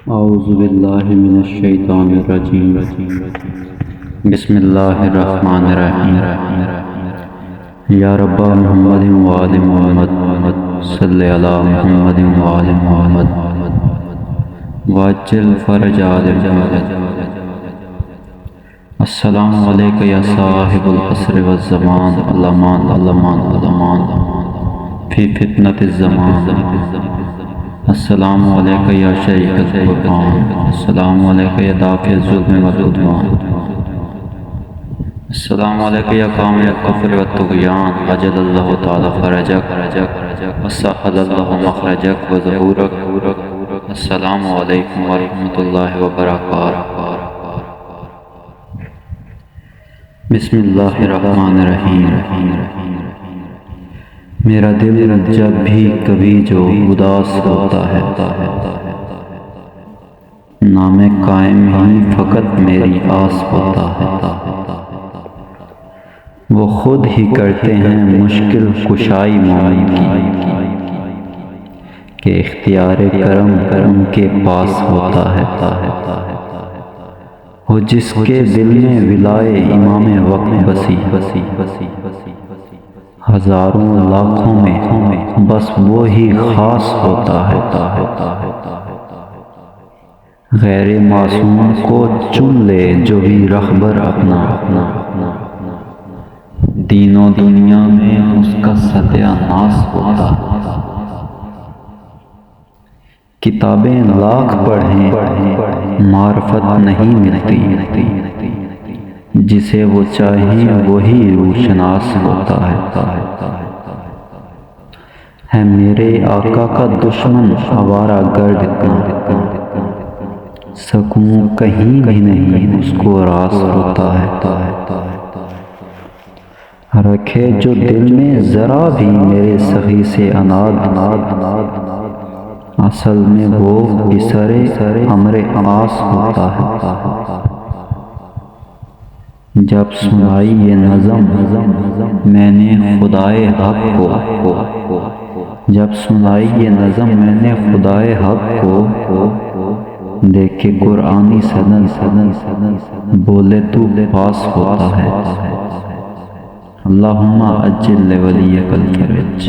اعوذ باللہ من الشیطان الرجیم بسم اللہ الرحمن الرحیم یا رب محمد وآل محمد صلی علی محمد وآل محمد واجل فرج آل محمد۔ السلام علیکم یا صاحب العصر والزمان علمان علمان علمان فی فتنة الزمان۔ السلام علیکم یا شیخ القرآن، السلام علیکم یا دافع الظلم والعدوان، السلام علیکم یا قامی الکفر والطغیان، عجل اللہ تعالی فرجک وسہل اللہ مخرجک وظہورک۔ السلام علیکم ورحمۃ اللہ وبرکاتہ۔ بسم اللہ الرحمن الرحیم۔ میرا دل جب بھی کبھی جو اداس ہوتا ہے، نام قائم ہی فقط میری آس ہوتا ہے۔ وہ خود ہی کرتے ہیں مشکل کشائی مومن کی، کہ اختیار کرم ان کے پاس ہوتا ہے۔ وہ جس کے دل میں ولائے امام وقت بسی، ہزاروں لاکھوں میں بس وہی خاص ہوتا ہے۔ غیر معصوم کو چن لے جو بھی رہبر اپنا، دین و دنیا میں اس کا ستیہ ناس ہوتا ہے۔ کتابیں لاکھ پڑھیں معرفت نہیں ملتی، جسے وہ چاہیں وہی روشناس ہوتا ہے۔ ہے میرے آقا کا دشمن آوارہ گرد اتنا، سکون کہیں بھی نہیں اس کو راس ہوتا ہے۔ رکھے جو دل میں ذرا بھی میرے سخی سے اناد، اصل میں وہ بسرے امر آس ہوتا ہے۔ جب سنائی یہ نظم میں نے خدائے حق کو، جب سنائی یہ نظم میں نے خدائے حق کو، دیکھ کے قرآنی سدن بولے تو پاس ہوتا ہے۔ اللہم اجل ولیک الفرج۔